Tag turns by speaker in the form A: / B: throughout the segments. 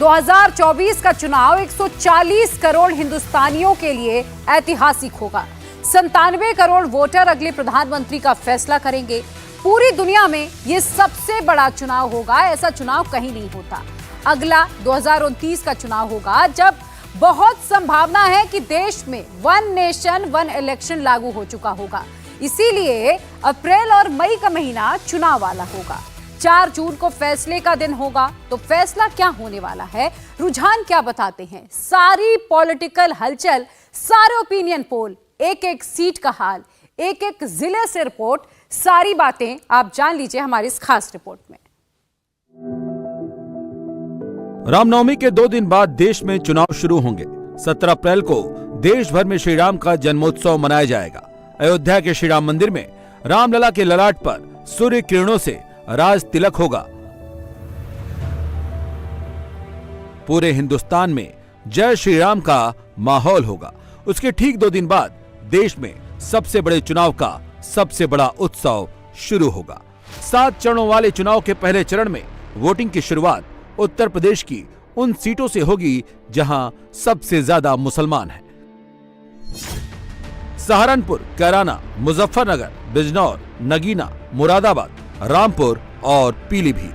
A: 2024 का चुनाव 140 करोड़ हिंदुस्तानियों के लिए ऐतिहासिक होगा। 97 करोड़ वोटर अगले प्रधानमंत्री का फैसला करेंगे। पूरी दुनिया में यह सबसे बड़ा चुनाव होगा। ऐसा चुनाव कहीं नहीं होता। अगला 2029 का चुनाव होगा, जब बहुत संभावना है कि देश में वन नेशन वन इलेक्शन लागू हो चुका होगा। इसीलिए अप्रैल और मई का महीना चुनाव वाला होगा। 4 जून को फैसले का दिन होगा। तो फैसला क्या होने वाला है, रुझान क्या बताते हैं, सारी पॉलिटिकल हलचल, सारे ओपिनियन पोल, एक एक सीट का हाल, एक एक जिले से रिपोर्ट, सारी बातें आप जान लीजिए हमारी इस खास रिपोर्ट में।
B: रामनवमी के 2 दिन बाद देश में चुनाव शुरू होंगे। 17 अप्रैल को देश भर में श्री राम का जन्मोत्सव मनाया जाएगा। अयोध्या के श्री राम मंदिर में रामलला के ललाट पर सूर्य किरणों से राज तिलक होगा। पूरे हिंदुस्तान में जय श्री राम का माहौल होगा। उसके ठीक 2 दिन बाद देश में सबसे बड़े चुनाव का सबसे बड़ा उत्सव शुरू होगा। 7 चरणों वाले चुनाव के पहले चरण में वोटिंग की शुरुआत उत्तर प्रदेश की उन सीटों से होगी जहां सबसे ज्यादा मुसलमान हैं। सहारनपुर, कैराना, मुजफ्फरनगर, बिजनौर, नगीना, मुरादाबाद, रामपुर और पीलीभीत।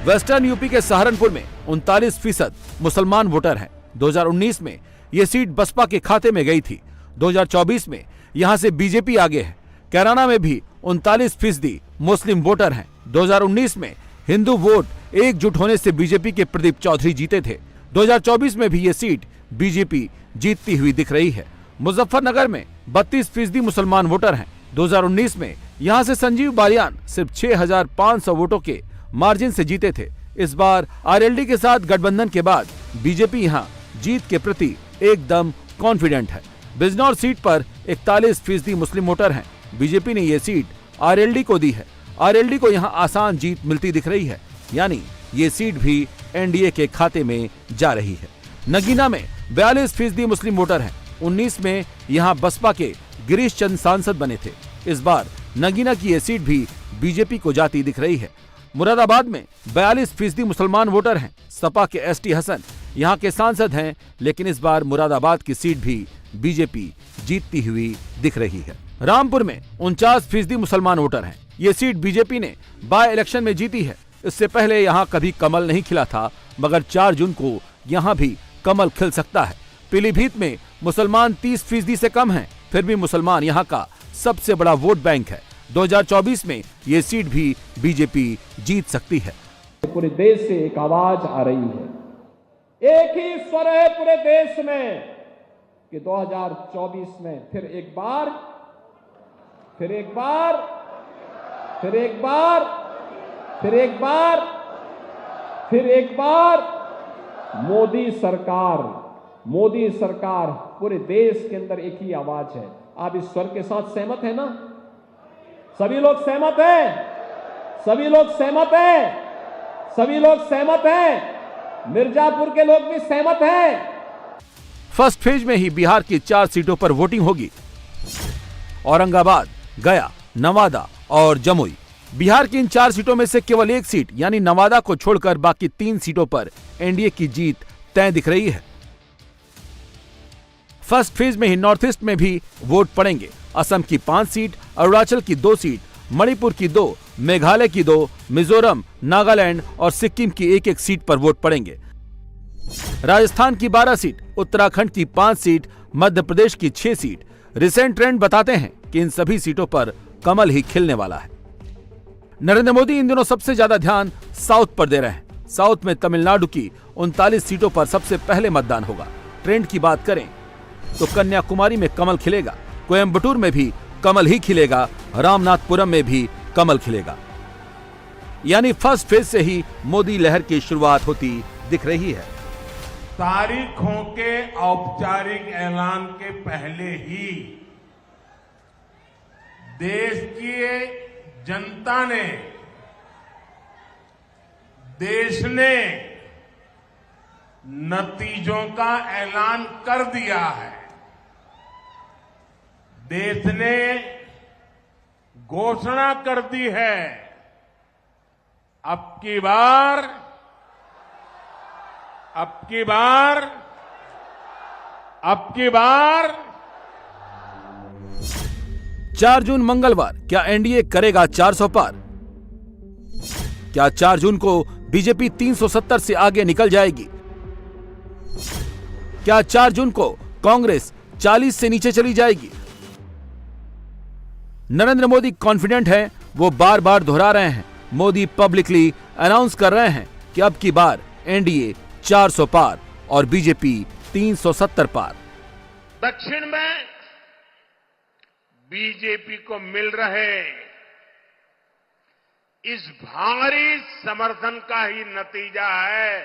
B: वेस्टर्न यूपी के सहारनपुर में 39% मुसलमान वोटर हैं। 2019 में यह सीट बसपा के खाते में गई थी। 2024 में यहां से बीजेपी आगे है। कैराना में भी 39% मुस्लिम वोटर हैं। 2019 में हिंदू वोट एकजुट होने से बीजेपी के प्रदीप चौधरी जीते थे। 2024 में भी ये सीट बीजेपी जीतती हुई दिख रही है। मुजफ्फरनगर में 32% मुसलमान वोटर हैं। 2019 में यहां से संजीव बालियान सिर्फ 6,500 वोटों के मार्जिन से जीते थे। इस बार आरएलडी के साथ गठबंधन के बाद बीजेपी यहां जीत के प्रति एकदम कॉन्फिडेंट है। बिजनौर सीट पर 41% मुस्लिम वोटर हैं। बीजेपी ने यह सीट आरएलडी को दी है। आरएलडी को यहां आसान जीत मिलती दिख रही है, यानी ये सीट भी एनडीए के खाते में जा रही है। नगीना में 42% मुस्लिम वोटर हैं। 19 में यहां बसपा के गिरीश चंद सांसद बने थे। इस बार नगीना की यह सीट भी बीजेपी को जाती दिख रही है। मुरादाबाद में 42% मुसलमान वोटर हैं। सपा के एसटी हसन यहां के सांसद हैं, लेकिन इस बार मुरादाबाद की सीट भी बीजेपी जीतती हुई दिख रही है। रामपुर में 49% मुसलमान वोटर हैं। ये सीट बीजेपी ने बाय इलेक्शन में जीती है। इससे पहले यहां कभी कमल नहीं खिला था, मगर 4 जून को यहां भी कमल खिल सकता है। पीलीभीत में मुसलमान 30% से कम हैं, फिर भी मुसलमान यहां का सबसे बड़ा वोट बैंक है। 2024 में ये सीट भी बीजेपी जीत सकती है।
C: पूरे देश से एक आवाज आ रही है, एक ही स्वर है पूरे देश में कि 2024 में फिर एक बार मोदी सरकार पूरे देश के अंदर एक ही आवाज है। आप इस स्वर के साथ सहमत हैं ना? सभी लोग सहमत हैं। मिर्जापुर के लोग भी सहमत हैं।
B: फर्स्ट फेज में ही बिहार की 4 सीटों पर वोटिंग होगी। औरंगाबाद, गया, नवादा और जमुई। बिहार की इन 4 सीटों में से केवल एक सीट यानी नवादा को छोड़कर बाकी 3 सीटों पर एनडीए की जीत तय दिख रही है। फर्स्ट फेज में ही नॉर्थ ईस्ट में भी वोट पड़ेंगे। असम की 5 सीट, अरुणाचल की 2 सीट, मणिपुर की 2, मेघालय की 2, मिजोरम, नागालैंड और सिक्किम की 1-1 सीट पर वोट पड़ेंगे। राजस्थान की 12 सीट, उत्तराखंड की 5 सीट, मध्य प्रदेश की 6 सीट। रिसेंट ट्रेंड बताते हैं कि इन सभी सीटों पर कमल ही खिलने वाला है। नरेंद्र मोदी इन दिनों सबसे ज्यादा ध्यान साउथ पर दे रहे हैं। साउथ में तमिलनाडु की 39 सीटों पर सबसे पहले मतदान होगा। ट्रेंड की बात करें तो कन्याकुमारी में कमल खिलेगा, कोयम्बटूर में भी कमल ही खिलेगा, रामनाथपुरम में भी कमल खिलेगा। यानी फर्स्ट फेज से ही मोदी लहर की शुरुआत होती दिख रही है।
D: तारीखों के औपचारिक ऐलान के पहले ही देश की जनता ने, देश ने नतीजों का ऐलान कर दिया है। देश ने घोषणा कर दी है, अब की बार अब की बार
B: 4 जून मंगलवार क्या एनडीए करेगा 400 पार? क्या 4 जून को बीजेपी 370 से आगे निकल जाएगी? क्या 4 जून को कांग्रेस 40 से नीचे चली जाएगी? नरेंद्र मोदी कॉन्फिडेंट हैं, वो बार बार दोहरा रहे हैं। मोदी पब्लिकली अनाउंस कर रहे हैं कि अब की बार एनडीए 400 पार और बीजेपी 370 पार।
D: दक्षिण में बीजेपी को मिल रहे इस भारी समर्थन का ही नतीजा है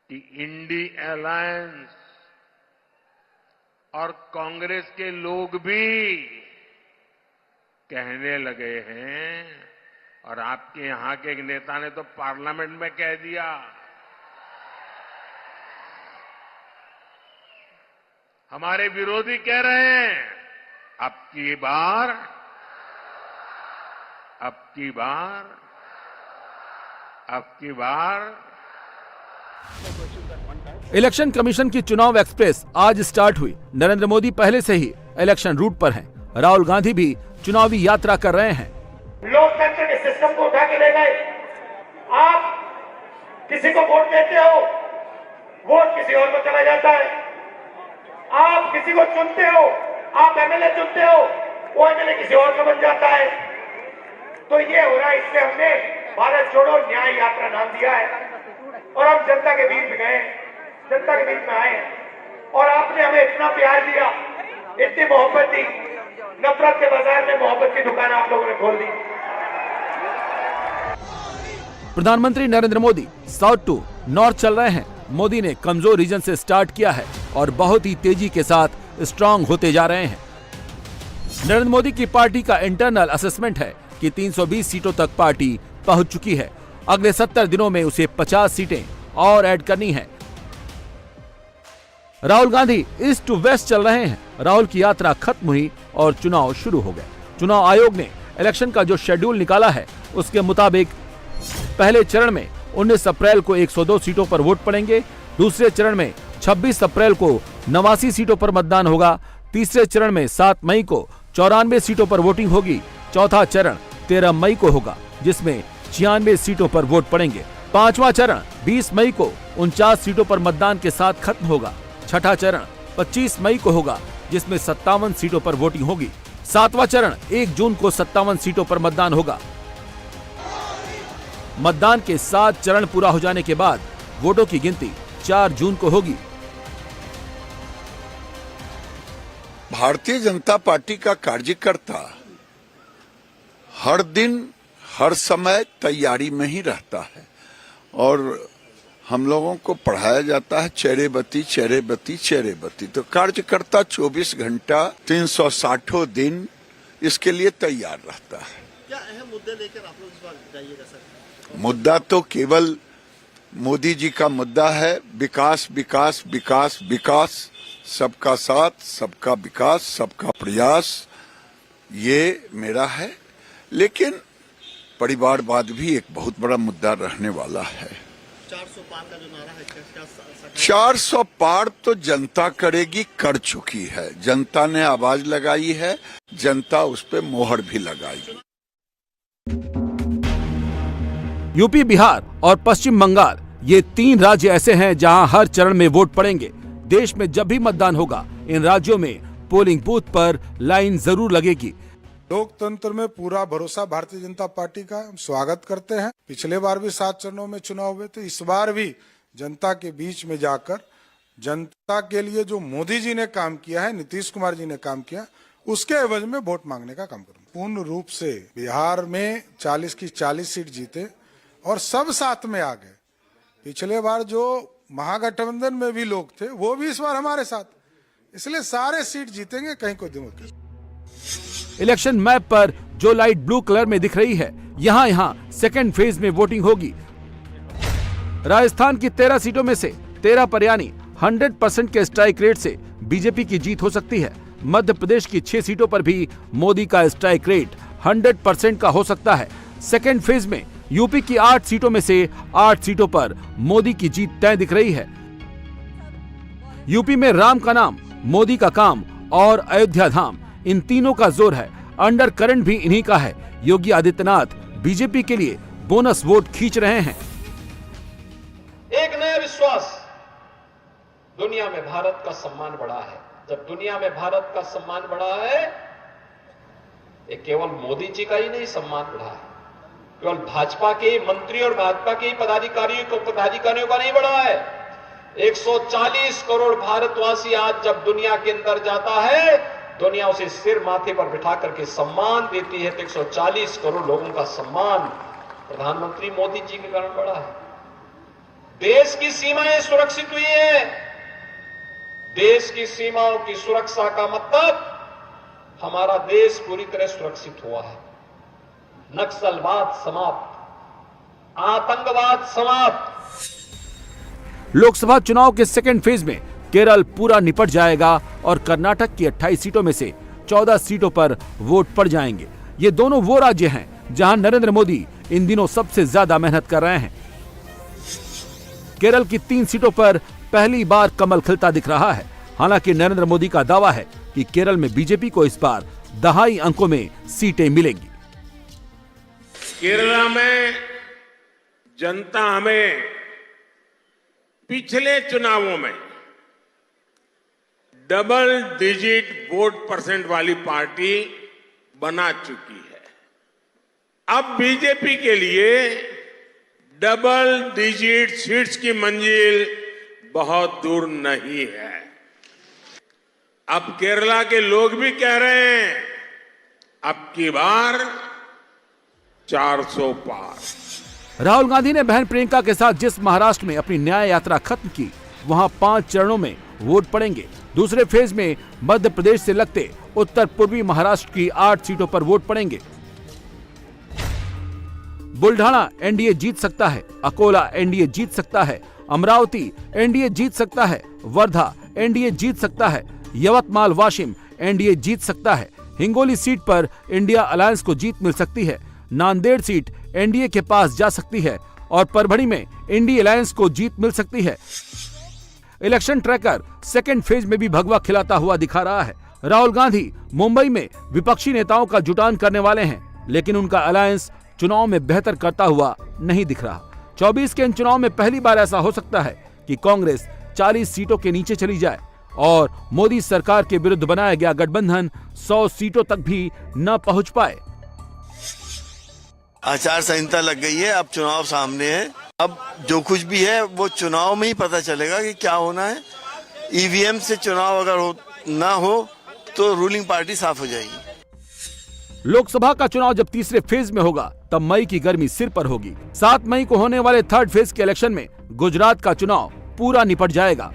D: कि इंडी अलायंस और कांग्रेस के लोग भी कहने लगे हैं, और आपके यहां के एक नेता ने तो पार्लियामेंट में कह दिया, हमारे विरोधी कह रहे हैं अब की बार
B: इलेक्शन कमीशन की चुनाव एक्सप्रेस आज स्टार्ट हुई। नरेंद्र मोदी पहले से ही इलेक्शन रूट पर हैं। राहुल गांधी भी चुनावी यात्रा कर रहे हैं।
E: लोकतंत्र के सिस्टम को उठा के ले गए। आप किसी को वोट देते हो, वोट किसी और को चला जाता है। आप किसी को चुनते हो, आप एमएलए चुनते हो, वो एमएलए किसी और का बन जाता है। तो ये हो रहा है, इसलिए हमने भारत छोड़ो न्याय यात्रा नाम दिया है और हम जनता के बीच में गए, जनता के बीच में आए और आपने हमें इतना प्यार दिया, इतनी मोहब्बत दी। नफरत के बाजार में मोहब्बत की दुकान आप लोगों ने खोल दी।
B: प्रधानमंत्री Narendra Modi south to north चल रहे हैं। मोदी ने कमजोर रीजन से स्टार्ट किया है और बहुत ही तेजी के साथ स्ट्रांग होते जा रहे हैं। नरेंद्र मोदी की पार्टी का इंटरनल असेसमेंट है कि 320 सीटों तक पार्टी पहुंच चुकी है। अगले 70 दिनों में उसे 50 सीटें और ऐड करनी है। Rahul Gandhi east to west चल रहे हैं। राहुल की यात्रा खत्म हुई और चुनाव शुरू हो गए। चुनाव आयोग ने इलेक्शन का जो शेड्यूल निकाला है उसके मुताबिक पहले चरण में 19 अप्रैल को 102 सीटों पर वोट पड़ेंगे। दूसरे चरण में 26 अप्रैल को 89 सीटों पर मतदान होगा। तीसरे चरण में 7 मई को 94 सीटों पर वोटिंग होगी। चौथा चरण 13 मई को होगा जिसमें 96 सीटों पर वोट पड़ेंगे। पांचवा चरण 20 मई को 49 सीटों पर मतदान के साथ खत्म होगा। छठा चरण 25 मई को होगा जिसमें 57 सीटों पर वोटिंग होगी। सातवां चरण 1 जून को 57 सीटों पर मतदान होगा। मतदान के 7 चरण पूरा हो जाने के बाद वोटों की गिनती 4 जून को होगी।
F: भारतीय जनता पार्टी का कार्यकर्ता हर दिन हर समय तैयारी में ही रहता है और हम लोगों को पढ़ाया जाता है चेहरे बत्ती चेहरे बत्ती चेहरे बत्ती। तो कार्यकर्ता 24 घंटा 360 दिन इसके लिए तैयार रहता है।
G: क्या अहम मुद्दे लेकर आप लोग इस बार जाइएगा सर?
F: मुद्दा तो केवल मोदी जी का मुद्दा है, विकास विकास विकास विकास, सबका साथ सबका विकास सबका प्रयास, ये मेरा है। लेकिन परिवारवाद भी एक बहुत बड़ा मुद्दा रहने वाला है।
G: 400 पार का जो नारा है,
F: 400 पार तो जनता करेगी, कर चुकी है। जनता ने आवाज लगाई है, जनता उस पे मोहर भी लगाई।
B: यूपी, बिहार और पश्चिम बंगाल ये 3 राज्य ऐसे हैं जहां हर चरण में वोट पड़ेंगे। देश में जब भी मतदान होगा इन राज्यों में पोलिंग बूथ पर लाइन जरूर लगेगी।
H: लोकतंत्र में पूरा भरोसा भारतीय जनता पार्टी का, हम स्वागत करते हैं। पिछले बार भी 7 चरणों में चुनाव हुए थे, इस बार भी जनता के बीच में जाकर जनता के लिए जो मोदी जी ने काम किया है, नीतीश कुमार जी ने काम किया, उसके एवज में वोट मांगने का काम करूंगा। पूर्ण रूप से बिहार में 40 की 40 सीट जीते और सब साथ में आ गए। पिछले बार जो महागठबंधन में भी लोग थे वो भी इस बार हमारे साथ, इसलिए सारे सीट जीतेंगे, कहीं कोई दिक्कत।
B: इलेक्शन मैप पर जो लाइट ब्लू कलर में दिख रही है, यहाँ सेकेंड फेज में वोटिंग होगी। राजस्थान की 13 सीटों में से 13 पर यानी 100% के स्ट्राइक रेट से बीजेपी की जीत हो सकती है। मध्य प्रदेश की 6 सीटों पर भी मोदी का स्ट्राइक रेट 100% का हो सकता है। सेकेंड फेज में यूपी की 8 सीटों में से 8 सीटों पर मोदी की जीत तय दिख रही है। यूपी में राम का नाम, मोदी का काम और अयोध्या धाम, इन तीनों का जोर है। अंडर करंट भी इन्हीं का है। योगी आदित्यनाथ बीजेपी के लिए बोनस वोट खींच रहे हैं।
C: एक नया विश्वास, दुनिया में भारत का सम्मान बढ़ा है। जब दुनिया में भारत का सम्मान बढ़ा है, ये केवल मोदी जी का ही नहीं सम्मान बढ़ा है, केवल भाजपा के मंत्री और भाजपा के पदाधिकारियों का नहीं बढ़ा है। 140 करोड़ भारतवासी आज जब दुनिया के अंदर जाता है, दुनिया उसे सिर माथे पर बिठा करके सम्मान देती है। तो 140 करोड़ लोगों का सम्मान प्रधानमंत्री मोदी जी के कारण बढ़ा है। देश की सीमाएं सुरक्षित हुई है। देश की सीमाओं की सुरक्षा का मतलब हमारा देश पूरी तरह सुरक्षित हुआ है। नक्सलवाद समाप्त, आतंकवाद समाप्त।
B: लोकसभा चुनाव के सेकेंड फेज में केरल पूरा निपट जाएगा और कर्नाटक की 28 सीटों में से 14 सीटों पर वोट पड़ जाएंगे। ये दोनों वो राज्य हैं जहां नरेंद्र मोदी इन दिनों सबसे ज्यादा मेहनत कर रहे हैं। केरल की 3 सीटों पर पहली बार कमल खिलता दिख रहा है। हालांकि नरेंद्र मोदी का दावा है कि केरल में बीजेपी को इस बार दहाई अंकों में सीटें मिलेंगी।
D: केरला में जनता हमें पिछले चुनावों में डबल डिजिट वोट परसेंट वाली पार्टी बना चुकी है। अब बीजेपी के लिए डबल डिजिट सीट्स की मंजिल बहुत दूर नहीं है। अब केरला के लोग भी कह रहे हैं, अब की बार 400 पार।
B: राहुल गांधी ने बहन प्रियंका के साथ जिस महाराष्ट्र में अपनी न्याय यात्रा खत्म की, वहां 5 चरणों में वोट पड़ेंगे। दूसरे फेज में मध्य प्रदेश से लगते उत्तर पूर्वी महाराष्ट्र की 8 सीटों पर वोट पड़ेंगे। बुल्ढाना एनडीए जीत सकता है, अकोला एनडीए जीत सकता है, अमरावती एनडीए जीत सकता है, वर्धा एनडीए जीत सकता है, यवतमाल वाशिम एनडीए जीत सकता है, हिंगोली सीट पर इंडिया अलायंस को जीत मिल सकती है, नांदेड़ सीट एनडीए के पास जा सकती है और परभणी में इंडिया अलायंस को जीत मिल सकती है। इलेक्शन ट्रैकर सेकेंड फेज में भी भगवा खिलाता हुआ दिखा रहा है। राहुल गांधी मुंबई में विपक्षी नेताओं का जुटान करने वाले हैं, लेकिन उनका अलायंस चुनाव में बेहतर करता हुआ नहीं दिख रहा। 24 के इन चुनाव में पहली बार ऐसा हो सकता है कि कांग्रेस 40 सीटों के नीचे चली जाए और मोदी सरकार के विरुद्ध बनाया गया गठबंधन 100 सीटों तक भी न पहुंच पाए।
G: आचार संहिता लग गई है, अब चुनाव सामने है। अब जो कुछ भी है वो चुनाव में ही पता चलेगा कि क्या होना है। ईवीएम से चुनाव अगर ना हो तो रूलिंग पार्टी साफ हो जाएगी।
B: लोकसभा का चुनाव जब तीसरे फेज में होगा तब मई की गर्मी सिर पर होगी। 7 मई को होने वाले थर्ड फेज के इलेक्शन में गुजरात का चुनाव पूरा निपट जाएगा